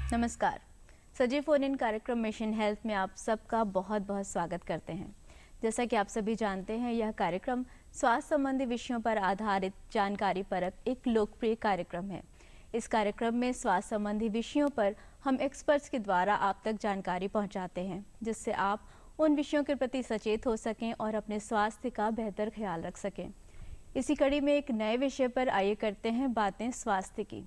नमस्कार। सजीव phone in कार्यक्रम मिशन हेल्थ में आप सबका बहुत बहुत स्वागत करते हैं। जैसा कि आप सभी जानते हैं, यह कार्यक्रम स्वास्थ्य संबंधी विषयों पर आधारित जानकारी परक एक लोकप्रिय कार्यक्रम है। इस कार्यक्रम में स्वास्थ्य संबंधी विषयों पर हम एक्सपर्ट्स के द्वारा आप तक जानकारी पहुंचाते हैं, जिससे आप उन विषयों के प्रति सचेत हो सकें और अपने स्वास्थ्य का बेहतर ख्याल रख सकें। इसी कड़ी में एक नए विषय पर आइए करते हैं बातें स्वास्थ्य की।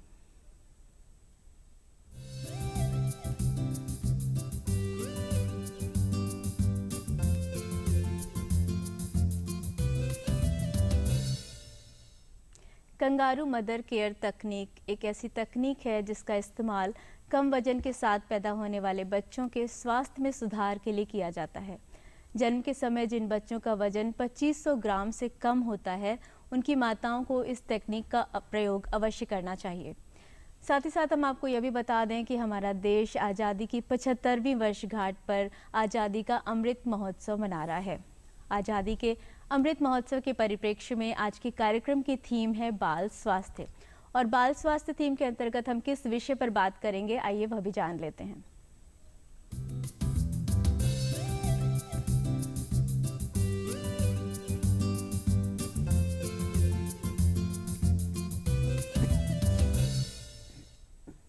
कंगारू मदर केयर तकनीक एक ऐसी तकनीक है जिसका इस्तेमाल कम वजन के साथ पैदा होने वाले बच्चों के स्वास्थ्य में सुधार के लिए किया जाता है। जन्म के समय जिन बच्चों का वजन 2500 ग्राम से कम होता है, उनकी माताओं को इस तकनीक का प्रयोग अवश्य करना चाहिए। साथ ही साथ हम आपको यह भी बता दें कि हमारा देश आज़ादी की 75वीं वर्षगांठ पर आज़ादी का अमृत महोत्सव मना रहा है। आज़ादी के अमृत महोत्सव के परिप्रेक्ष्य में आज के कार्यक्रम की थीम है बाल स्वास्थ्य। और बाल स्वास्थ्य थीम के अंतर्गत हम किस विषय पर बात करेंगे, आइए वह भी जान लेते हैं।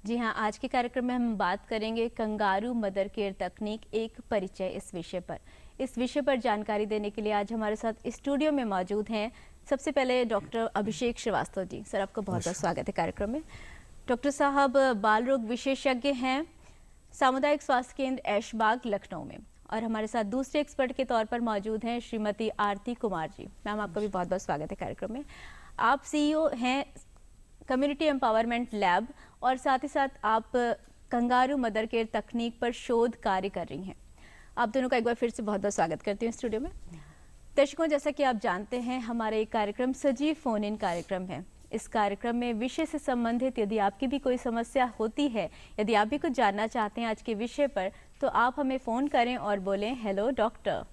जी हाँ, आज के कार्यक्रम में हम बात करेंगे कंगारू मदर केयर तकनीक एक परिचय इस विषय पर। इस विषय पर जानकारी देने के लिए आज हमारे साथ स्टूडियो में मौजूद हैं सबसे पहले डॉक्टर अभिषेक श्रीवास्तव जी। सर, आपका बहुत बहुत स्वागत है कार्यक्रम में। डॉक्टर साहब बाल रोग विशेषज्ञ हैं सामुदायिक स्वास्थ्य केंद्र ऐशबाग लखनऊ में, और हमारे साथ दूसरे एक्सपर्ट के तौर पर मौजूद हैं श्रीमती आरती कुमार जी। मैम, आपका भी बहुत बहुत स्वागत है कार्यक्रम में। आप सीईओ हैं कम्युनिटी एम्पावरमेंट लैब, और साथ ही साथ आप कंगारू मदर केयर तकनीक पर शोध कार्य कर रही हैं। आप दोनों का एक बार फिर से बहुत बहुत स्वागत करती हूँ स्टूडियो में। दर्शकों, जैसा कि आप जानते हैं, हमारा एक कार्यक्रम सजीव फोन इन कार्यक्रम है। इस कार्यक्रम में विषय से संबंधित यदि आपकी भी कोई समस्या होती है, यदि आप भी कुछ जानना चाहते हैं आज के विषय पर, तो आप हमें फ़ोन करें और बोलें हेलो डॉक्टर।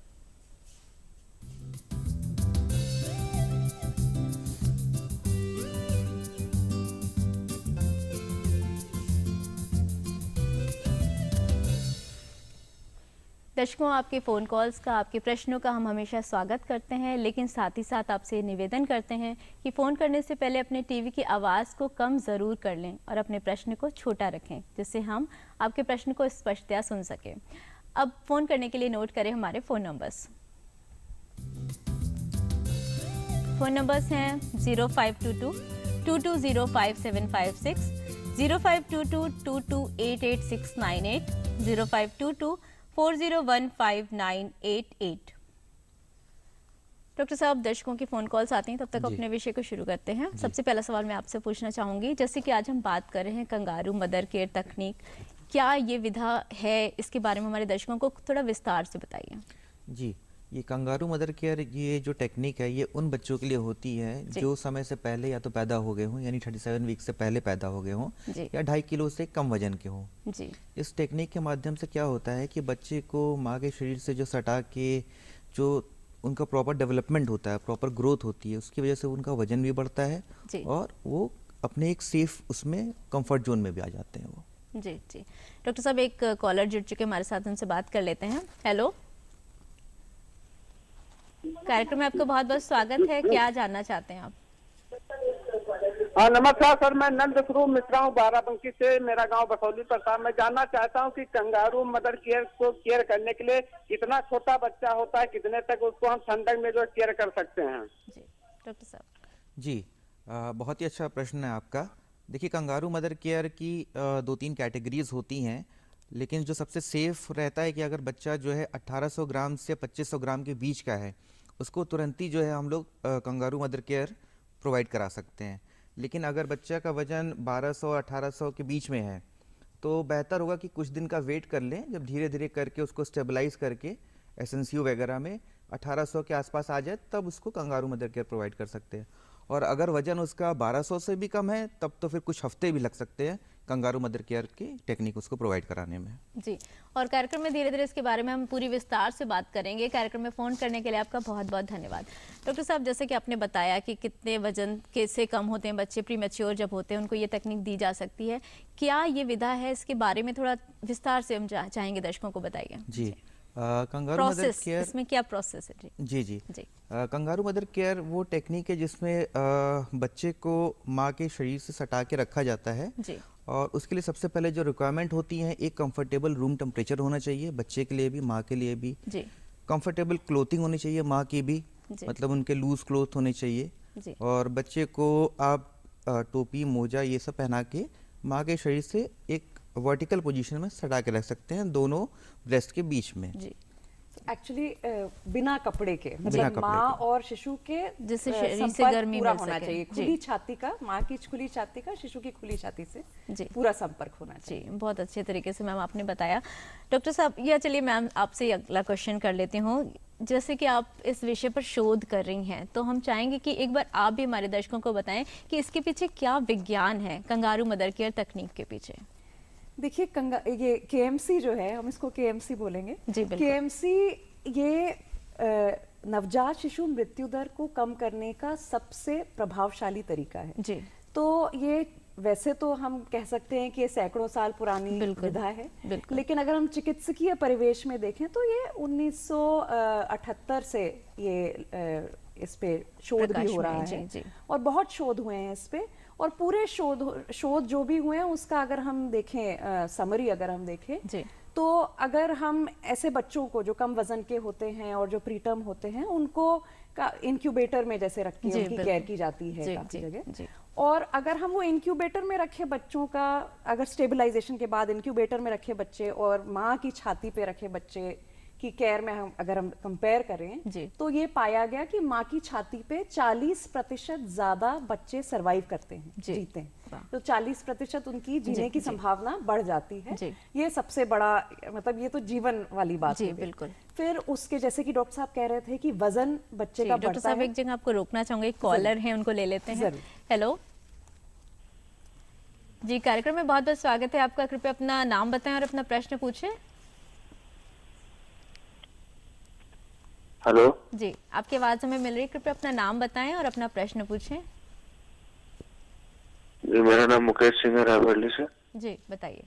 दर्शकों, आपके फ़ोन कॉल्स का, आपके प्रश्नों का हम हमेशा स्वागत करते हैं, लेकिन साथ ही साथ आपसे निवेदन करते हैं कि फ़ोन करने से पहले अपने टीवी की आवाज़ को कम ज़रूर कर लें और अपने प्रश्न को छोटा रखें, जिससे हम आपके प्रश्न को स्पष्टतया सुन सकें। अब फ़ोन करने के लिए नोट करें हमारे फ़ोन नंबर्स। फ़ोन नंबर्स हैं 0522 22055756, 0522 2288 0522 40159888। डॉक्टर साहब, दर्शकों की फ़ोन कॉल्स आती हैं, तब तक अपने विषय को शुरू करते हैं। सबसे पहला सवाल मैं आपसे पूछना चाहूँगी, जैसे कि आज हम बात कर रहे हैं कंगारू मदर केयर तकनीक, क्या ये विधा है, इसके बारे में हमारे दर्शकों को थोड़ा विस्तार से बताइए। जी, ये कंगारू मदर केयर, ये जो टेक्निक है, ये उन बच्चों के लिए होती है जो समय से पहले या तो पैदा हो गए हों, यानी 37 वीक से पहले पैदा हो गए हों, या 2.5 किलो से कम वजन के हों। जी। इस टेक्निक के माध्यम से क्या होता है कि बच्चे को माँ के शरीर से जो सटा के जो उनका प्रॉपर डेवलपमेंट होता है, प्रॉपर ग्रोथ होती है, उसकी वजह से उनका वजन भी बढ़ता है और वो अपने एक सेफ उसमें कंफर्ट जोन में भी आ जाते हैं वो। जी जी। डॉक्टर साहब, एक कॉलर जुड़ चुके हमारे साथ, उनसे बात कर लेते हैं। हेलो, कार्यक्रम में आपका बहुत बहुत स्वागत है। क्या जानना चाहते हैं आप? हाँ, नमस्कार सर, मैं नंद स्वरूप मिश्रा हूँ बाराबंकी से। मेरा गांव बसौली प्रताप। मैं जानना चाहता हूँ कि कंगारू मदर केयर को केयर करने के लिए कितना छोटा बच्चा होता है, कितने तक उसको हम ठंडक में जो केयर कर सकते हैं? जी डॉक्टर साहब। जी, बहुत ही अच्छा प्रश्न है आपका। देखिए, कंगारू मदर केयर की 2-3 कैटेगरीज होती हैं, लेकिन जो सबसे सेफ रहता है कि अगर बच्चा जो है 1800 ग्राम से 2500 ग्राम के बीच का है, उसको तुरंत ही जो है हम लोग कंगारू मदर केयर प्रोवाइड करा सकते हैं। लेकिन अगर बच्चा का वजन 1200 और 1800 के बीच में है, तो बेहतर होगा कि कुछ दिन का वेट कर लें। जब धीरे धीरे करके उसको स्टेबलाइज करके एसएनसीयू वगैरह में 1800 के आसपास आ जाए, तब उसको कंगारू मदर केयर प्रोवाइड कर सकते हैं। और अगर वजन उसका 1200 से भी कम है, तब तो फिर कुछ हफ्ते भी लग सकते हैं, कंगारू मदर केयर की टेक्निक उसको प्रोवाइड कराने में। जी, और कार्यक्रम में धीरे धीरे इसके बारे में हम पूरी विस्तार से बात करेंगे। कार्यक्रम में फ़ोन करने के लिए आपका बहुत बहुत धन्यवाद। डॉक्टर साहब, जैसे कि आपने बताया कि कितने वजन के से कम होते हैं बच्चे, प्री मैच्योर जब होते हैं, उनको ये तकनीक दी जा सकती है। क्या ये विधा है, इसके बारे में थोड़ा विस्तार से हम चाहेंगे दर्शकों को बताइए। जी, कंगारू मदर केयर, इसमें क्या प्रोसेस है? जी जी जी, कंगारू मदर केयर वो टेक्निक है जिसमें बच्चे को माँ के शरीर से सटा के रखा जाता है जी। और उसके लिए सबसे पहले जो रिक्वायरमेंट होती है, एक कंफर्टेबल रूम टेम्परेचर होना चाहिए बच्चे के लिए भी, माँ के लिए भी जी। कंफर्टेबल क्लोथिंग होनी चाहिए माँ की भी, मतलब उनके लूज क्लोथ होने चाहिए जी। और बच्चे को आप टोपी, मोजा ये सब पहना के माँ के शरीर से एक वर्टिकल पोजीशन में सटा के रख सकते हैं, दोनों ब्रेस्ट के बीच में। जी। एक्चुअली बिना कपड़े के, बिना मतलब कपड़े माँ के। और शिशु के जिससे शरीर से संपर्क गर्मी पूरा मिल होना सके। चाहिए। जी। खुली छाती का, माँ की खुली छाती का शिशु की खुली छाती से जी। पूरा संपर्क होना चाहिए। जी, बहुत अच्छे तरीके से मैम आपने बताया। डॉक्टर साहब, या चलिए मैम आपसे अगला क्वेश्चन कर लेती हूँ। जैसे कि आप इस विषय पर शोध कर रही हैं, तो हम चाहेंगे कि एक बार आप भी हमारे दर्शकों को बताएं कि इसके पीछे क्या विज्ञान है, कंगारू मदर केयर तकनीक के पीछे। देखिए, ये केएमसी जो है, हम इसको केएमसी बोलेंगे। जी, बिल्कुल। केएमसी ये नवजात शिशु मृत्यु दर को कम करने का सबसे प्रभावशाली तरीका है। जी। तो ये वैसे तो हम कह सकते हैं कि ये सैकड़ों साल पुरानी विधा है, लेकिन अगर हम चिकित्सकीय परिवेश में देखें तो ये 1978 से ये इस पे शोध भी हो रहा है। जी। और बहुत शोध हुए हैं इस पे, और पूरे शोध जो भी हुए हैं उसका अगर हम देखें समरी अगर हम देखें जी, तो अगर हम ऐसे बच्चों को जो कम वजन के होते हैं और जो प्रीटर्म होते हैं उनको इंक्यूबेटर में जैसे रख के उनकी केयर की जाती है काफी जगह, और अगर हम वो इंक्यूबेटर में रखे बच्चों का, अगर स्टेबलाइजेशन के बाद इंक्यूबेटर में रखे बच्चे और माँ की छाती पे रखे बच्चे की केयर में अगर हम कंपेयर करें तो ये पाया गया कि माँ की छाती पे 40% ज्यादा बच्चे सरवाइव करते हैं, जीते हैं। तो 40% उनकी जीने की संभावना बढ़ जाती है। ये सबसे बड़ा, मतलब ये तो जीवन वाली बात है। बिल्कुल। फिर उसके जैसे कि डॉक्टर साहब कह रहे थे कि वजन बच्चे का बढ़ता है। डॉक्टर साहब, एक जगह आपको रोकना चाहूंगी, कॉलर है, उनको ले लेते हैं। हेलो जी, कार्यक्रम में बहुत बहुत स्वागत है आपका। कृपया अपना नाम बताएं और अपना प्रश्न पूछें। हेलो जी, आपकी आवाज हमें मिल रही है, कृपया अपना नाम बताएं और अपना प्रश्न पूछें। जी, मेरा नाम मुकेश सिंह है, रायबरेली से। जी, बताइए।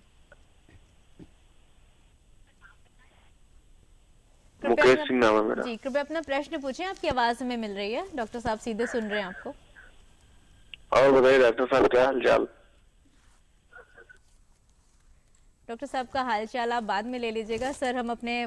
मुकेश सिंह नाम है मेरा। जी, कृपया अपना प्रश्न पूछें, आपकी आवाज हमें मिल रही है, डॉक्टर साहब सीधे सुन रहे हैं आपको। और बताइए डॉक्टर साहब, क्या हाल चाल? डॉक्टर साहब का हालचाल आप बाद में ले लीजिएगा। सर, हम अपने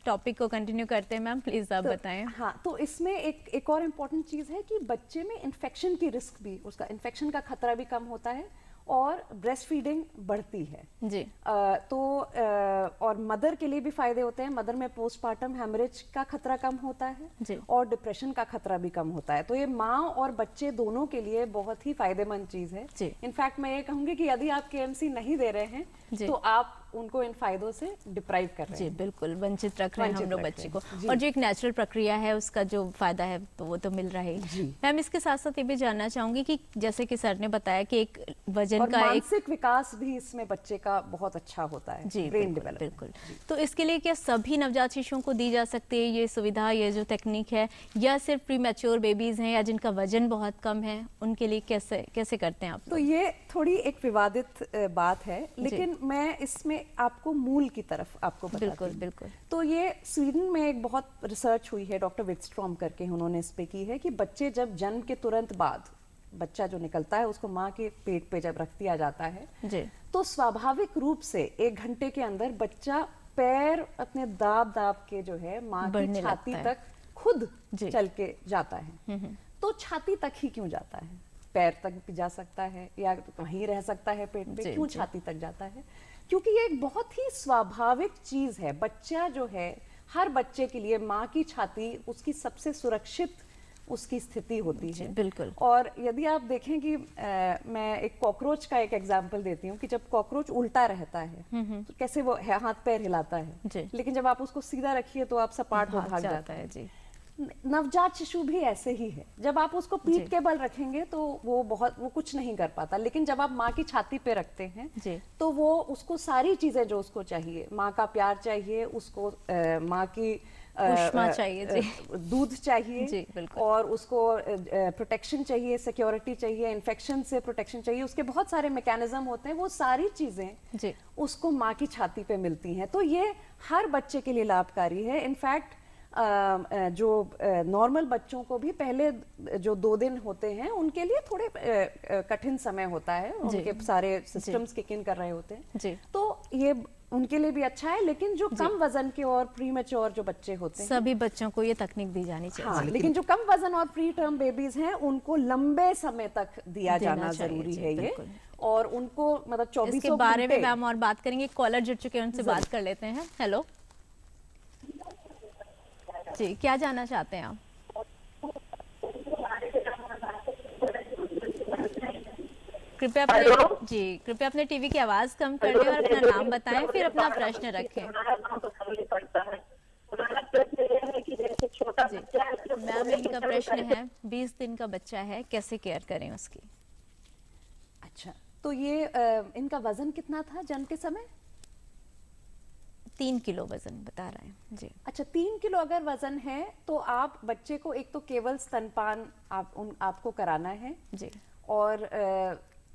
टॉपिक को कंटिन्यू करते हैं। मैम प्लीज आप बताएं। हाँ, तो इसमें एक और इम्पोर्टेंट चीज है कि बच्चे में इन्फेक्शन की रिस्क भी, उसका इन्फेक्शन का खतरा भी कम होता है और ब्रेस्ट फीडिंग बढ़ती है। जी। और मदर के लिए भी फायदे होते हैं। मदर में पोस्टपार्टम हेमरेज का खतरा कम होता है जी। और डिप्रेशन का खतरा भी कम होता है। तो ये माँ और बच्चे दोनों के लिए बहुत ही फायदेमंद चीज है। इनफैक्ट मैं ये कहूंगी कि यदि आप केएमसी नहीं दे रहे हैं तो आप उनको इन फायदों से डिप्राइव कर रहे हैं। जी, बिल्कुल वंचित रख रहे हैं हम लोग बच्चे को। और जो एक नेचुरल प्रक्रिया है उसका जो फायदा है तो वो तो मिल रहा है। मैम, इसके साथ साथ ये भी जानना चाहूंगी कि जैसे कि सर ने बताया कि एक वजन और का मानसिक विकास भी इसमें बच्चे का बहुत अच्छा होता है। जी, ब्रेन बिल्कुल, डेवलपमेंट। बिल्कुल। तो इसके लिए क्या सभी नवजात शिशुओं को दी जा सकती है ये सुविधा, ये जो तकनीक है, या सिर्फ प्री मैच्योर बेबीज हैं या जिनका वजन बहुत कम है उनके लिए कैसे करते हैं आप? तो ये थोड़ी एक विवादित बात है, लेकिन मैं इसमें आपको मूल की तरफ आपको बताती हूं। बिल्कुल। तो ये स्वीडन में एक बहुत रिसर्च हुई है, डॉक्टर विक्स्ट्रॉम करके उन्होंने इस पे की है कि बच्चे जब जन्म के तुरंत बाद बच्चा जो निकलता है उसको माँ के पेट पे जब रख दिया जाता है जी, तो स्वाभाविक रूप से 1 घंटे के अंदर बच्चा पैर अपने दाब के जो है माँ की छाती तक खुद चल के जाता है। तो छाती तक ही क्यों जाता है? पैर तक भी जा सकता है या वहीं रह सकता है पेट पे, क्यों छाती तक जाता है? क्योंकि ये एक बहुत ही स्वाभाविक चीज है। बच्चा जो है, हर बच्चे के लिए माँ की छाती उसकी सबसे सुरक्षित उसकी स्थिति होती है। बिल्कुल। और यदि आप देखें कि मैं एक कॉकरोच का एक एग्जांपल देती हूँ कि जब कॉकरोच उल्टा रहता है तो कैसे वो हाथ पैर हिलाता है, लेकिन जब आप उसको सीधा रखिए तो आप सपाट वो भाग जाता है। नवजात शिशु भी ऐसे ही है, जब आप उसको पीठ के बल रखेंगे तो वो कुछ नहीं कर पाता, लेकिन जब आप माँ की छाती पे रखते हैं तो वो उसको सारी चीजें जो उसको चाहिए, माँ का प्यार चाहिए उसको, माँ की उष्मा चाहिए जी, दूध चाहिए जी, बिल्कुल। और उसको प्रोटेक्शन चाहिए, सिक्योरिटी चाहिए, इन्फेक्शन से प्रोटेक्शन चाहिए, उसके बहुत सारे मैकेनिज्म होते हैं, वो सारी चीजें उसको माँ की छाती पे मिलती हैं। तो ये हर बच्चे के लिए लाभकारी है। इनफैक्ट जो नॉर्मल बच्चों को भी पहले जो 2 दिन होते हैं उनके लिए थोड़े कठिन समय होता है, उनके सारे सिस्टम्स किक इन कर रहे होते हैं, तो ये उनके लिए भी अच्छा है। लेकिन जो कम वजन के और प्री मैच्योर जो बच्चे होते हैं, सभी बच्चों को ये तकनीक दी जानी चाहिए। हाँ, लेकिन जो कम वजन और प्री टर्म बेबीज हैं उनको लंबे समय तक दिया जाना जरूरी है ये, और उनको मतलब 24 इसके बारे में मैम और बात करेंगे। कॉलर जुड़ चुके हैं, उनसे बात कर लेते हैं। हेलो जी, क्या जानना चाहते हैं आप? कृपया अपने टीवी की आवाज कम कर दें और अपना नाम बताएं, फिर अपना प्रश्न रखें। मैम, इनका प्रश्न है 20 दिन का बच्चा है, कैसे केयर करें उसकी? अच्छा, तो ये इनका वजन कितना था जन्म के समय? 3 किलो वजन बता रहे हैं जी। अच्छा, 3 किलो अगर वजन है तो आप बच्चे को एक तो केवल स्तनपान आपको कराना है जी, और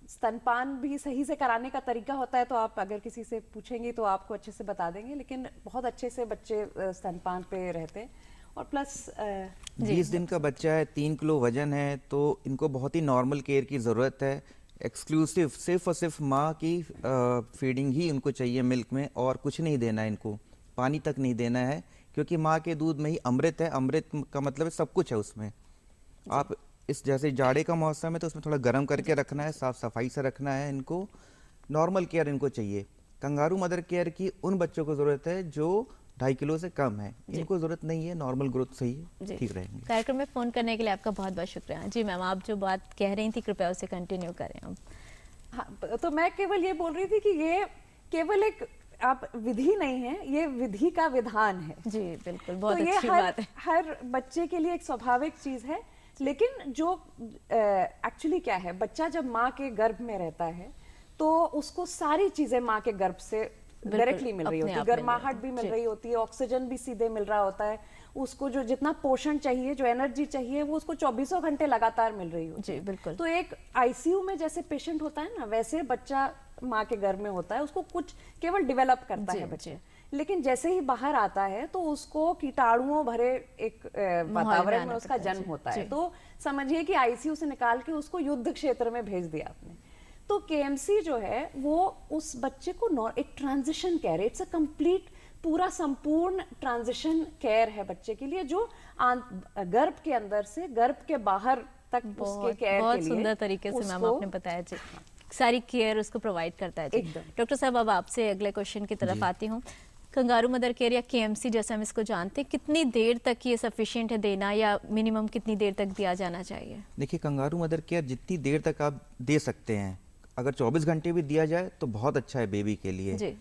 स्तनपान भी सही से कराने का तरीका होता है, तो आप अगर किसी से पूछेंगे तो आपको अच्छे से बता देंगे, लेकिन बहुत अच्छे से बच्चे स्तनपान पे रहते हैं। और प्लस 20 दिन का बच्चा है, 3 किलो वजन है, तो इनको बहुत ही नॉर्मल केयर की ज़रूरत है। एक्सक्लूसिव सिर्फ और सिर्फ माँ की फीडिंग ही उनको चाहिए मिल्क में, और कुछ नहीं देना है इनको, पानी तक नहीं देना है, क्योंकि माँ के दूध में ही अमृत है। अमृत का मतलब है सब कुछ है उसमें। आप इस जैसे जाड़े का मौसम है तो उसमें थोड़ा गर्म करके रखना है, साफ सफाई से रखना है इनको। नॉर्मल केयर इनको चाहिए। कंगारू मदर केयर की उन बच्चों को ज़रूरत है जो 2.5 किलो से कम है, इनको जरूरत नहीं है, नॉर्मल ग्रोथ सही है, ठीक रहेंगे। कार्यक्रम में फोन करने के लिए आपका बहुत बहुत शुक्रिया। जी मैम, आप जो बात कह रही थी कृपया उसे कंटिन्यू करें अब। हाँ, तो मैं केवल ये बोल रही थी कि ये केवल एक आप विधि नहीं है, ये विधि का विधान है। जी बिल्कुल, बहुत तो अच्छी बात है। हर बच्चे के लिए एक स्वाभाविक चीज है, लेकिन जो एक्चुअली क्या है, बच्चा जब माँ के गर्भ में रहता है तो उसको सारी चीजें माँ के गर्भ से डायरेक्टली मिल रही होती है, गर्माहट भी मिल रही होती है, ऑक्सीजन भी सीधे मिल रहा होता है, उसको जो जितना पोषण चाहिए, जो एनर्जी चाहिए, वो उसको 24 घंटे लगातार मिल रही होती है। जी बिल्कुल। तो एक आईसीयू में जैसे पेशेंट होता है ना, वैसे बच्चा माँ के गर्भ में होता है, उसको कुछ केवल डेवलप करता है बच्चे, लेकिन जैसे ही बाहर आता है तो उसको कीटाणुओं भरे एक वातावरण में उसका जन्म होता है। तो समझिए कि आईसीयू से निकाल के उसको युद्ध क्षेत्र में भेज दिया आपने। तो केएमसी जो है वो उस बच्चे को एक transition care, it's a complete, पूरा संपूर्ण ट्रांजिशन केयर है बच्चे के लिए, जो गर्भ के अंदर से गर्भ के बाहर तक उसके केयर बहुत सुंदर तरीके से मैम आपने बताया जी, सारी केयर उसको प्रोवाइड करता है जी। डॉक्टर साहब, अब आपसे अगले क्वेश्चन की तरफ आती हूँ। कंगारू मदर केयर या केएमसी जैसे हम इसको जानते हैं, कितनी देर तक ये सफिशिएंट है देना, या मिनिमम कितनी देर तक दिया जाना चाहिए? देखिए, कंगारू मदर केयर जितनी देर तक आप दे सकते हैं, अगर 24 घंटे भी दिया जाए तो बहुत अच्छा है बेबी के लिए जी।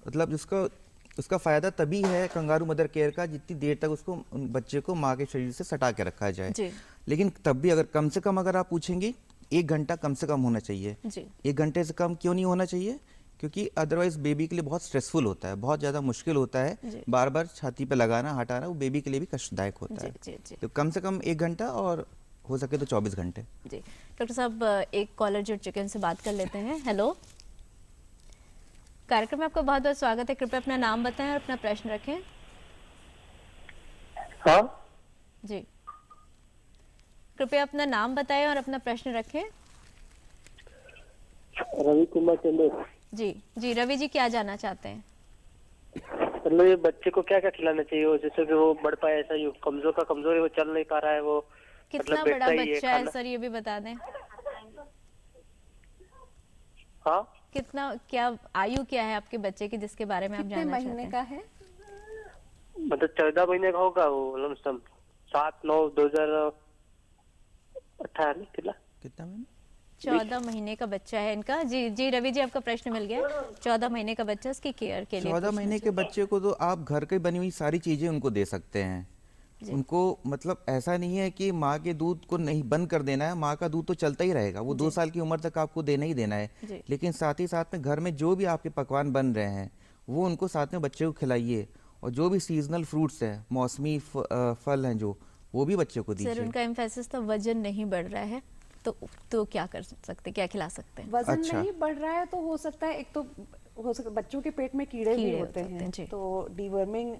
मतलब उसका फ़ायदा तभी है कंगारू मदर केयर का जितनी देर तक उसको बच्चे को माँ के शरीर से सटा के रखा जाए जी। लेकिन तब भी अगर कम से कम अगर आप पूछेंगी, 1 घंटा कम से कम होना चाहिए जी। 1 घंटे से कम क्यों नहीं होना चाहिए? क्योंकि अदरवाइज बेबी के लिए बहुत स्ट्रेसफुल होता है, बहुत ज़्यादा मुश्किल होता है, बार बार छाती पे लगाना हटाना, वो बेबी के लिए भी कष्टदायक होता है। तो कम से कम 1 घंटा, और हो सके तो 24 घंटे जी। डॉक्टर साहब, एक कॉलर जुड़ चुके हैं, उनसे बात कर लेते हैं। हेलो, कार्यक्रम में आपका बहुत बहुत स्वागत है। कृपया अपना नाम बताएं और अपना प्रश्न रखें। हाँ जी, कृपया अपना नाम बताएं और अपना प्रश्न रखें। रवि कुमार चंदेर जी। जी रवि जी, क्या जानना चाहते हैं? मतलब ये बच्चे को क्या क्या खिलाना चाहिए जैसे कि वो बढ़ पाए, ऐसा ही कमजोर है, वो चल नहीं पा रहा है, वो कितना मतलब बड़ा बच्चा है सर, ये भी बता दें। हाँ, कितना, क्या आयु क्या है आपके बच्चे की जिसके बारे में आप जानना चाहते हैं? महीने का है? मतलब 14 महीने का होगा वो, लमसम 7/9/2018 कितना महीने? 14 महीने का बच्चा है इनका। जी जी रवि जी, आपका प्रश्न मिल गया। 14 महीने का बच्चा, उसकी केयर के लिए 14 महीने के बच्चे को तो आप घर की बनी हुई सारी चीज़ें उनको दे सकते हैं। उनको मतलब ऐसा नहीं है कि माँ के दूध को नहीं बंद कर देना है, माँ का दूध तो चलता ही रहेगा, वो 2 साल की उम्र तक आपको देना ही देना है। लेकिन साथ ही साथ में घर में जो भी आपके पकवान बन रहे हैं वो उनको साथ में बच्चे को खिलाइए, और जो भी सीजनल फ्रूट्स हैं, मौसमी फल हैं जो, वो भी बच्चे को दीजिए। सर उनका एम्फेसिस तो वजन नहीं बढ़ रहा है, तो क्या कर सकते, क्या खिला सकते हैं? वजन नहीं बढ़ रहा है तो हो सकता है, एक तो हो सकता है बच्चों के पेट में कीड़े भी होते हैं, तो डीवर्मिंग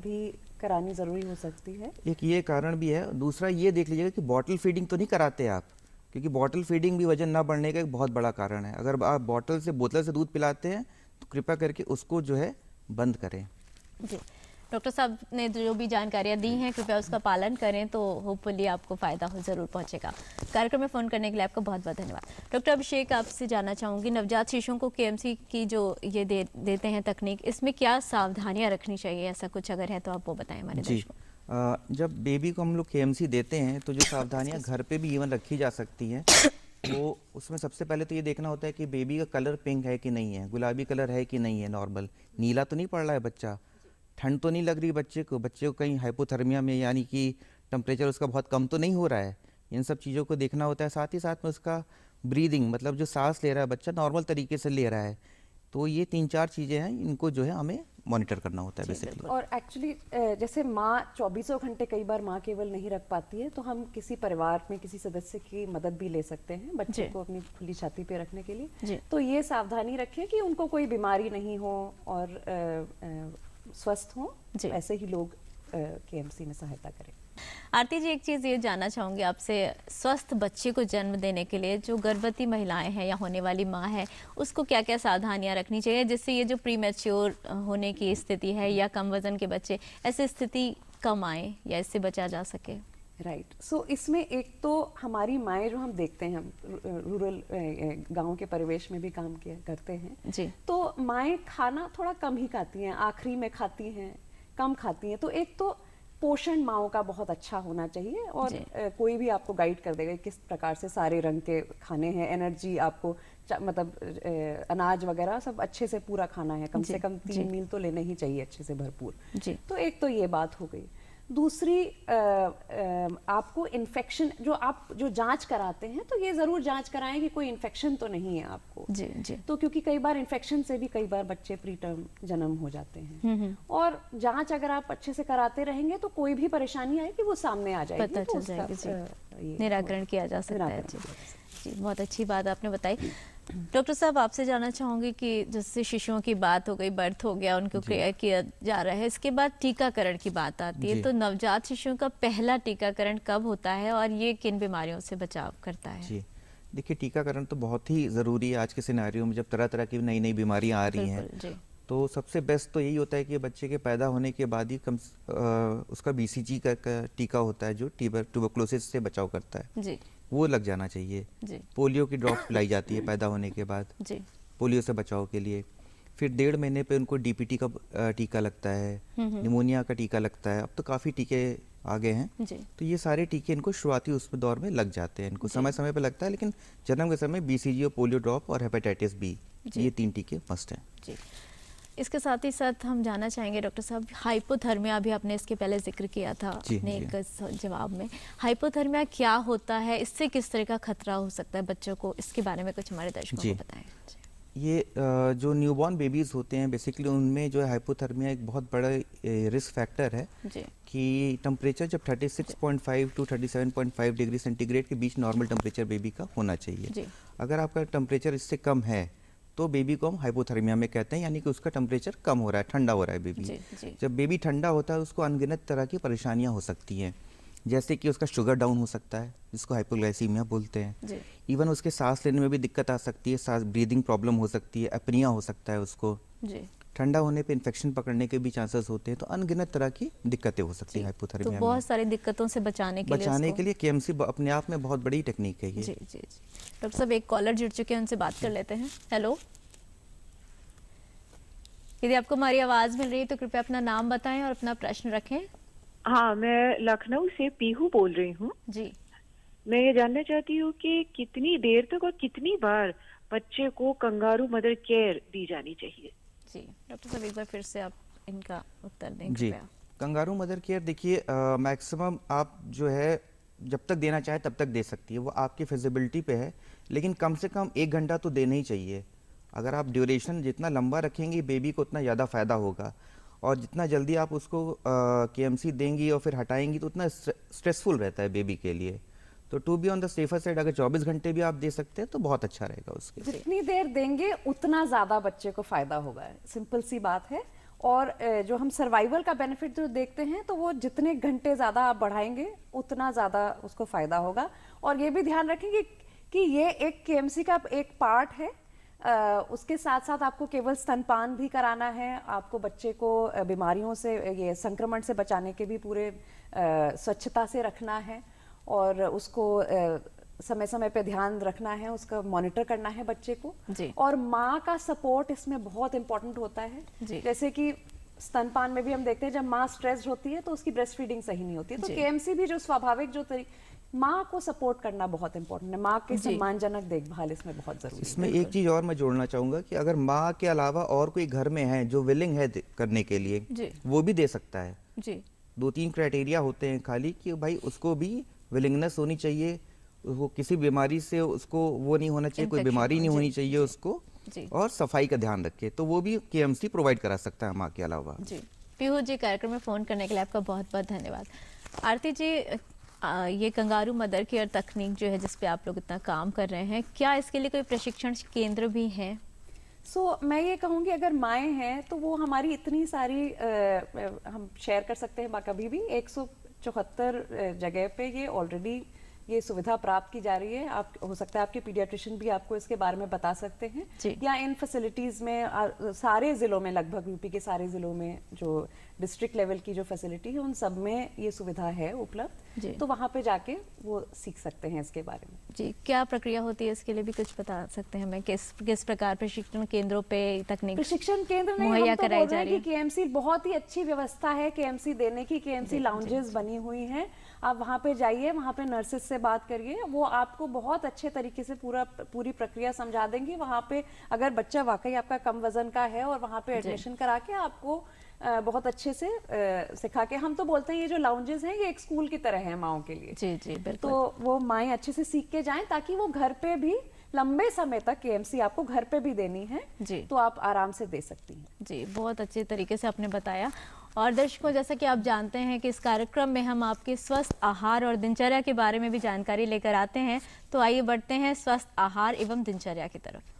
भी करानी जरूरी हो सकती है। एक ये कारण भी है। दूसरा ये देख लीजिएगा कि बॉटल फीडिंग तो नहीं कराते आप, क्योंकि बॉटल फीडिंग भी वजन ना बढ़ने का एक बहुत बड़ा कारण है। अगर आप बोतल से दूध पिलाते हैं तो कृपया करके उसको जो है बंद करें। जी, डॉक्टर साहब ने जो भी जानकारियाँ दी हैं कृपया उसका पालन करें, तो होपफुली आपको फ़ायदा ज़रूर पहुंचेगा। कार्यक्रम में फ़ोन करने के लिए आपका बहुत बहुत धन्यवाद। डॉक्टर अभिषेक, आपसे जानना चाहूँगी, नवजात शिशुओं को KMC की जो ये देते हैं तकनीक, इसमें क्या सावधानियाँ रखनी चाहिए? ऐसा कुछ अगर है तो आप वो बताएं हमारे दर्शकों। जब बेबी को हम लोग KMC देते हैं तो जो सावधानियाँ घर पे भी इवन रखी जा सकती हैं, वो उसमें सबसे पहले तो ये देखना होता है कि बेबी का कलर पिंक है कि नहीं है, गुलाबी कलर है कि नहीं है, नॉर्मल नीला तो नहीं पड़ रहा है बच्चा, ठंड तो नहीं लग रही बच्चे को कहीं हाइपोथर्मिया में यानी कि टेम्परेचर उसका बहुत कम तो नहीं हो रहा है। इन सब चीज़ों को देखना होता है। साथ ही साथ में उसका ब्रीदिंग, मतलब जो सांस ले रहा है बच्चा नॉर्मल तरीके से ले रहा है, तो ये 3-4 चीज़ें हैं, इनको जो है हमें मॉनिटर करना होता है बेसिकली। और एक्चुअली जैसे माँ 24 घंटे कई बार माँ केवल नहीं रख पाती है, तो हम किसी परिवार में किसी सदस्य की मदद भी ले सकते हैं बच्चे को अपनी खुली छाती पे रखने के लिए। तो ये सावधानी रखें कि उनको कोई बीमारी नहीं हो और स्वस्थ हो, ऐसे ही लोग KMC में सहायता करें। आरती जी, एक चीज़ ये जानना चाहूँगी आपसे, स्वस्थ बच्चे को जन्म देने के लिए जो गर्भवती महिलाएं हैं या होने वाली माँ है, उसको क्या क्या सावधानियाँ रखनी चाहिए जिससे ये जो प्रीमेच्योर होने की स्थिति है या कम वजन के बच्चे, ऐसी स्थिति कम आए या इससे बचा जा सके? राइट, सो इसमें एक तो हमारी माएँ जो हम देखते हैं, हम रूरल गांव के परिवेश में भी काम करते हैं जी, तो माएँ खाना थोड़ा कम ही खाती हैं, आखिरी में खाती हैं, कम खाती हैं। तो एक तो पोषण माओं का बहुत अच्छा होना चाहिए, और कोई भी आपको गाइड कर देगा किस प्रकार से सारे रंग के खाने हैं, एनर्जी आपको मतलब अनाज वगैरह सब अच्छे से पूरा खाना है, कम से कम 3 मील तो लेने ही चाहिए अच्छे से भरपूर। तो एक तो ये बात हो गई। दूसरी, आपको इन्फेक्शन जो जांच कराते हैं तो ये जरूर जांच कराएं कि कोई इन्फेक्शन तो नहीं है आपको। जी। तो क्योंकि कई बार इन्फेक्शन से भी कई बार बच्चे प्रीटर्म जन्म हो जाते हैं, और जांच अगर आप अच्छे से कराते रहेंगे तो कोई भी परेशानी आए कि वो सामने आ जाएगी, पता चल जाएगी, निराकरण किया जा सकता है। जी, बहुत अच्छी बात आपने बताई। डॉक्टर साहब, आपसे जानना चाहूँगी कि जैसे शिशुओं की बात हो गई, बर्थ हो गया, उनको केयर किया जा रहा है, इसके बाद टीकाकरण की बात आती है, तो नवजात शिशुओं का पहला टीकाकरण कब होता है और ये किन बीमारियों से बचाव करता है? जी, देखिए, टीकाकरण तो बहुत ही ज़रूरी है आज के सिनेरियो में, जब तरह तरह की नई नई बीमारियाँ आ रही हैं। तो सबसे बेस्ट तो यही होता है कि बच्चे के पैदा होने के बाद ही उसका BCG का टीका होता है, जो ट्यूबरकुलोसिस से बचाव करता है जी, वो लग जाना चाहिए जी। पोलियो की ड्रॉप पिलाई जाती है पैदा होने के बाद जी, पोलियो से बचाव के लिए। फिर 1.5 महीने पे उनको DPT का टीका लगता है, निमोनिया का टीका लगता है, अब तो काफ़ी टीके आ गए हैं जी। तो ये सारे टीके इनको शुरुआती उसमें दौर में लग जाते हैं, इनको समय समय पे लगता है, लेकिन जन्म के समय BCG और पोलियो ड्रॉप और हेपेटाइटिस B, ये 3 टीके मस्ट हैं जी। इसके साथ ही साथ हम जानना चाहेंगे डॉक्टर साहब, हाइपोथर्मिया भी आपने इसके पहले जिक्र किया था अपने एक जवाब में, हाइपोथर्मिया क्या होता है, इससे किस तरह का खतरा हो सकता है बच्चों को, इसके बारे में कुछ हमारे दर्शकों को बताएं। ये जो न्यूबॉर्न बेबीज होते हैं बेसिकली, उनमें जो है हाइपोथर्मिया एक बहुत बड़ा रिस्क फैक्टर है कि टेम्परेचर जब 36.5 to 37.5 डिग्री सेंटीग्रेड के बीच नॉर्मल टेम्परेचर बेबी का होना चाहिए। अगर आपका टेम्परेचर इससे कम है तो बेबी को हम हाइपोथर्मिया में कहते हैं, यानी कि उसका टेम्परेचर कम हो रहा है, ठंडा हो रहा है बेबी। जब बेबी ठंडा होता है उसको अनगिनत तरह की परेशानियां हो सकती हैं, जैसे कि उसका शुगर डाउन हो सकता है, जिसको हाइपोग्लाइसीमिया बोलते हैं। इवन उसके सांस लेने में भी दिक्कत आ सकती है, सांस ब्रीदिंग प्रॉब्लम हो सकती है, एपनिया हो सकता है उसको। ठंडा होने पे इन्फेक्शन पकड़ने के भी चांसेस होते हैं, तो अनगिनत तरह की दिक्कतें हो सकती है हाइपोथर्मिया में। तो बहुत सारी दिक्कतों से बचाने के लिए KMC अपने आप में बहुत बड़ी टेक्निक है ये। जी जी जी। डॉक्टर साहब, एक कॉलर जुड़ चुके हैं, उनसे बात कर लेते हैं। हेलो, यदि आपको हमारी आवाज मिल रही है तो कृपया अपना नाम बताएं और अपना प्रश्न रखें। हाँ, मैं लखनऊ से पीहू बोल रही हूँ जी। मैं ये जानना चाहती हूँ कि कितनी देर तक और कितनी बार बच्चे को कंगारू मदर केयर दी जानी चाहिए? जी डॉक्टर साहब, एक बार फिर से आप इनका उत्तर दें जी। कंगारू मदर केयर देखिए मैक्सिमम आप जो है जब तक देना चाहे तब तक दे सकती है, वो आपकी फिजिबिलिटी पे है, लेकिन कम से कम 1 घंटा तो देना ही चाहिए। अगर आप ड्यूरेशन जितना लंबा रखेंगे बेबी को उतना ज़्यादा फ़ायदा होगा, और जितना जल्दी आप उसको KMC देंगी और फिर हटाएंगी तो उतना स्ट्रेसफुल रहता है बेबी के लिए। तो to be on the safer side अगर 24 घंटे भी आप दे सकते हैं तो बहुत अच्छा रहेगा उसके लिए। जितनी देर देंगे उतना ज़्यादा बच्चे को फ़ायदा होगा, सिंपल सी बात है। और जो हम सर्वाइवल का बेनिफिट जो देखते हैं तो वो जितने घंटे ज़्यादा आप बढ़ाएंगे उतना ज़्यादा उसको फ़ायदा होगा। और ये भी ध्यान रखेंगे कि ये एक KMC का एक पार्ट है। उसके साथ साथ आपको केवल स्तनपान भी कराना है, आपको बच्चे को बीमारियों से, ये संक्रमण से बचाने के भी पूरे स्वच्छता से रखना है, और उसको समय समय पे ध्यान रखना है, उसका मॉनिटर करना है बच्चे को। और माँ का सपोर्ट इसमें बहुत इंपॉर्टेंट होता है। जैसे कि स्तनपान में भी हम देखते हैं जब माँ स्ट्रेस्ड होती है तो उसकी ब्रेस्ट फीडिंग सही नहीं होती है, तो KMC भी जो स्वाभाविक जो माँ को सपोर्ट करना बहुत इंपॉर्टेंट है। माँ के सम्मानजनक देखभाल इसमें बहुत जरूरी है। इसमें एक चीज और मैं जोड़ना चाहूंगा कि अगर माँ के अलावा और कोई घर में है जो विलिंग है करने के लिए, वो भी दे सकता है। 2-3 क्राइटेरिया होते हैं खाली कि भाई उसको भी विलिंगनेस होनी चाहिए, वो किसी बीमारी से उसको वो नहीं होना चाहिए, कोई बीमारी नहीं होनी चाहिए उसको, और सफाई का ध्यान रखे, तो वो भी KMC प्रोवाइड करा सकता है माँ के अलावा। पीहू जी, कार्यक्रम में फोन करने के लिए आपका बहुत बहुत धन्यवाद। आरती जी, ये कंगारू मदर केयर तकनीक जो है जिस पे आप लोग इतना काम कर रहे हैं, क्या इसके लिए कोई प्रशिक्षण केंद्र भी हैं? मैं ये कहूँगी अगर माएँ हैं तो वो हमारी इतनी सारी हम शेयर कर सकते हैं कभी भी 174 जगह पे ये ऑलरेडी ये सुविधा प्राप्त की जा रही है। आप हो सकता है आपके पीडियाट्रिशियन भी आपको इसके बारे में बता सकते हैं, या इन फैसिलिटीज में सारे जिलों में, लगभग यूपी के सारे जिलों में जो डिस्ट्रिक्ट लेवल की जो फैसिलिटी है उन सब में ये सुविधा है उपलब्ध, तो वहाँ पे जाके वो सीख सकते हैं इसके बारे में। जी, क्या प्रक्रिया होती है इसके लिए भी कुछ बता सकते हैं हमें? किस प्रकार प्रशिक्षण केंद्रों पे तकनीक प्रशिक्षण केंद्र मुहैया कराई जा रही है? KMC बहुत ही अच्छी व्यवस्था है KMC देने की, KMC लाउंजेस बनी हुई हैं। आप वहाँ पे जाइए, वहाँ पे नर्सेस से बात करिए, वो आपको बहुत अच्छे तरीके से पूरी प्रक्रिया समझा देंगी। वहाँ पे अगर बच्चा वाकई आपका कम वजन का है और वहाँ पे एडमिशन करा के आपको बहुत अच्छे से सिखा के, हम तो बोलते हैं ये जो लाउंजेस हैं ये एक स्कूल की तरह है माओं के लिए। जी बिल्कुल। तो वो माएँ अच्छे से सीख के जाएं ताकि वो घर पे भी लंबे समय तक KMC आपको घर पे भी देनी है, तो आप आराम से दे सकती हैं। जी, बहुत अच्छे तरीके से आपने बताया। और दर्शकों, जैसा कि आप जानते हैं कि इस कार्यक्रम में हम आपके स्वस्थ आहार और दिनचर्या के बारे में भी जानकारी लेकर आते हैं, तो आइए बढ़ते हैं स्वस्थ आहार एवं दिनचर्या की तरफ।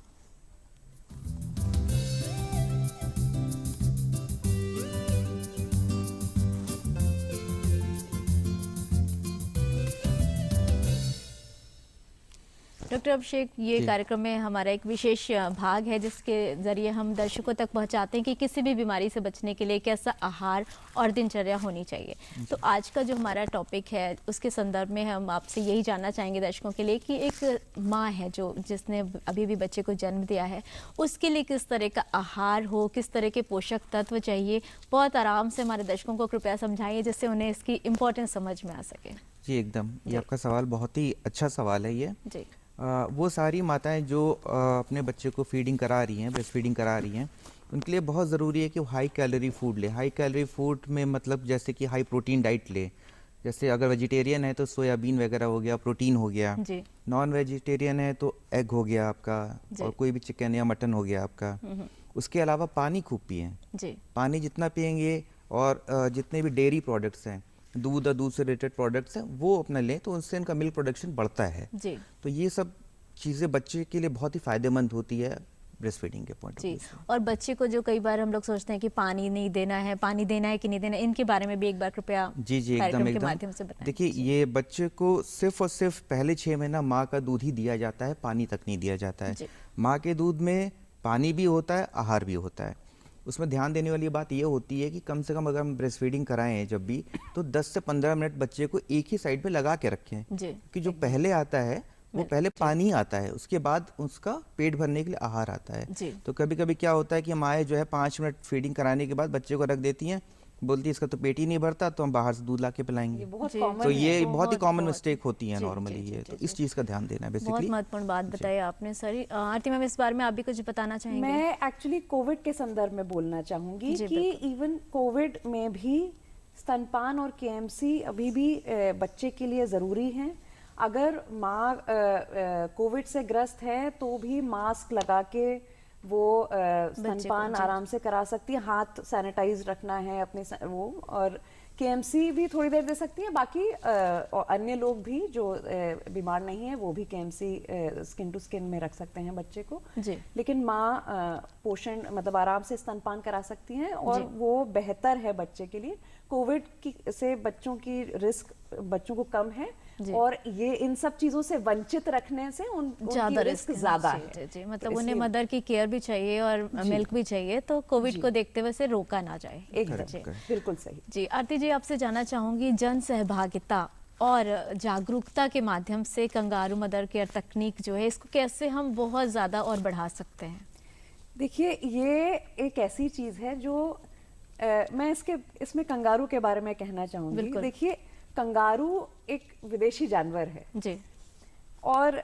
डॉक्टर अभिषेक, ये कार्यक्रम में हमारा एक विशेष भाग है जिसके जरिए हम दर्शकों तक पहुंचाते हैं कि किसी भी बीमारी से बचने के लिए कैसा आहार और दिनचर्या होनी चाहिए। तो आज का जो हमारा टॉपिक है उसके संदर्भ में हम आपसे यही जानना चाहेंगे दर्शकों के लिए कि एक माँ है जिसने अभी भी बच्चे को जन्म दिया है, उसके लिए किस तरह का आहार हो, किस तरह के पोषक तत्व चाहिए, बहुत आराम से हमारे दर्शकों को कृपया समझाइए जिससे उन्हें इसकी इम्पोर्टेंस समझ में आ सके। जी एकदम, ये आपका सवाल बहुत ही अच्छा सवाल है। ये जी वो सारी माताएं जो अपने बच्चे को फीडिंग करा रही हैं, ब्रेस्ट फीडिंग करा रही हैं, उनके लिए बहुत ज़रूरी है कि वो हाई कैलोरी फूड ले। हाई कैलोरी फूड में मतलब जैसे कि हाई प्रोटीन डाइट ले, जैसे अगर वेजिटेरियन है तो सोयाबीन वगैरह हो गया, प्रोटीन हो गया। नॉन वेजिटेरियन है तो एग हो गया आपका, और कोई भी चिकन या मटन हो गया आपका। उसके अलावा पानी खूब पिएं। पानी जितना पिएंगे और जितने भी डेयरी प्रोडक्ट्स हैं, दूध और दूध से रिलेटेड प्रोडक्ट्स हैं, वो अपना लें तो उनसे इनका मिल्क प्रोडक्शन बढ़ता है। जी। तो ये सब चीज़ें बच्चे के लिए बहुत ही फायदेमंद होती है ब्रेस्ट फीडिंग के पॉइंट ऑफ व्यू से। और बच्चे को जो कई बार हम लोग सोचते हैं कि पानी नहीं देना है, पानी देना है कि नहीं देना है, इनके बारे में भी एक बार कृपया जी एकदम देखिए, ये बच्चे को सिर्फ और सिर्फ पहले 6 महीना माँ का दूध ही दिया जाता है, पानी तक नहीं दिया जाता है। माँ के दूध में पानी भी होता है, आहार भी होता है। उसमें ध्यान देने वाली बात ये होती है कि कम से कम अगर हम ब्रेस्ट फीडिंग कराएं जब भी, तो 10 से 15 मिनट बच्चे को एक ही साइड पे लगा के रखें, कि जो पहले आता है वो पहले पानी आता है, उसके बाद उसका पेट भरने के लिए आहार आता है। तो कभी कभी क्या होता है कि माएँ जो है 5 मिनट फीडिंग कराने के बाद बच्चे को रख देती हैं, बोलती है इसका तो पेट ही नहीं भरता तो हम बाहर से दूध ला के पिलाएंगे। तो ये बहुत ही कॉमन मिस्टेक होती है नॉर्मली ये, तो इस चीज का ध्यान देना है बेसिकली। बहुत महत्वपूर्ण बात बताई आपने सर। आरती मैम, इस बारे में आप भी कुछ बताना चाहेंगे? मैं एक्चुअली कोविड के संदर्भ में बोलना चाहूंगी कि इवन कोविड में भी स्तनपान और केएमसी अभी भी बच्चे के लिए ज़रूरी हैं। अगर माँ कोविड से ग्रस्त है तो भी मास्क लगा के वो स्तनपान आराम से करा सकती है। हाथ सैनिटाइज रखना है अपने वो, और केएमसी भी थोड़ी देर दे सकती है। बाकी और अन्य लोग भी जो बीमार नहीं है वो भी केएमसी स्किन टू स्किन में रख सकते हैं बच्चे को जी। लेकिन माँ पोषण मतलब आराम से स्तनपान करा सकती हैं और वो बेहतर है बच्चे के लिए। कोविड से बच्चों की रिस्क बच्चों को कम है और ये इन सब चीजों से वंचित रखने से उनकी रिस्क ज्यादा है जी। मतलब उन्हें मदर की केयर भी चाहिए और मिल्क भी चाहिए, तो कोविड को देखते हुए से रोका ना जाए। एकदम बिल्कुल सही जी। आरती जी, आपसे जानना चाहूंगी, जन सहभागिता और जागरूकता के माध्यम से कंगारू मदर केयर तकनीक जो है इसको कैसे हम बहुत ज्यादा और बढ़ा सकते हैं? देखिए, ये एक ऐसी चीज है जो मैं इसमें कंगारू के बारे में कहना चाहूंगी। देखिए, कंगारू एक विदेशी जानवर है जी, और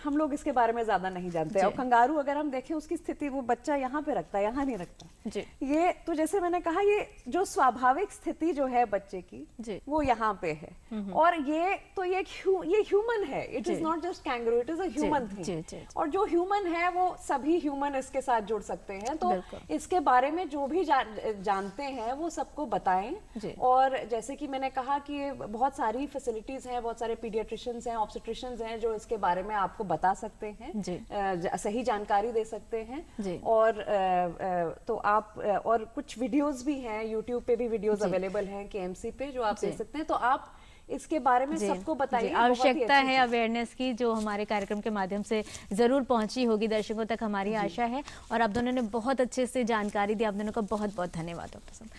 हम लोग इसके बारे में ज्यादा नहीं जानते। और कंगारू अगर हम देखें उसकी स्थिति, वो बच्चा यहाँ पे रखता है, यहाँ नहीं रखता जी। ये तो जैसे मैंने कहा, ये जो स्वाभाविक स्थिति जो है बच्चे की वो यहाँ पे है। और ये ह्यूमन है, it is not just kangaroo, it is a human thing. और जो ह्यूमन है वो सभी ह्यूमन इसके साथ जुड़ सकते हैं। तो इसके बारे में जो भी जानते हैं वो सबको बताएं। और जैसे कि मैंने कहा कि बहुत सारी फैसिलिटीज हैं, बहुत सारे पीडियाट्रिशियंस हैं, ऑब्स्टेट्रिशियंस हैं जो इसके बारे में आपको बता सकते हैं, सही जानकारी दे सकते हैं। और तो आप और कुछ वीडियोस भी हैं, यूट्यूब पे भी वीडियोस अवेलेबल हैं केएमसी पे, जो आप देख सकते हैं। तो आप इसके बारे में सबको बताइए। आवश्यकता है अवेयरनेस की, जो हमारे कार्यक्रम के माध्यम से जरूर पहुंची होगी दर्शकों तक, हमारी आशा है। और आप दोनों ने बहुत अच्छे से जानकारी दी, आप दोनों का बहुत बहुत धन्यवाद डॉक्टर साहब।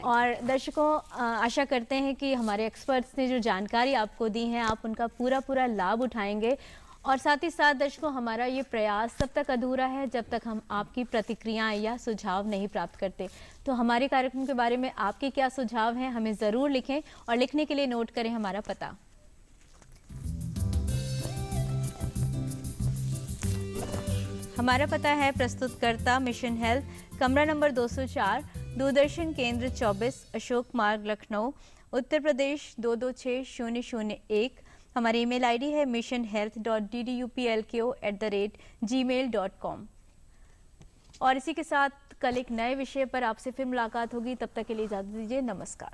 और दर्शकों, आशा करते हैं कि हमारे एक्सपर्ट्स ने जो जानकारी आपको दी है आप उनका पूरा लाभ उठाएंगे। और साथ ही साथ दर्शकों, हमारा ये प्रयास तब तक अधूरा है जब तक हम आपकी प्रतिक्रियाएं या सुझाव नहीं प्राप्त करते। तो हमारे कार्यक्रम के बारे में आपके क्या सुझाव हैं, हमें ज़रूर लिखें, और लिखने के लिए नोट करें हमारा पता। हमारा पता है प्रस्तुतकर्ता मिशन हेल्थ, कमरा नंबर 204, दूरदर्शन केंद्र 24, अशोक मार्ग, लखनऊ, उत्तर प्रदेश 226001। हमारी ईमेल आईडी है missionhealth.dduplko@gmail.com। और इसी के साथ कल एक नए विषय पर आपसे फिर मुलाकात होगी। तब तक के लिए इजाज़त दीजिए। नमस्कार।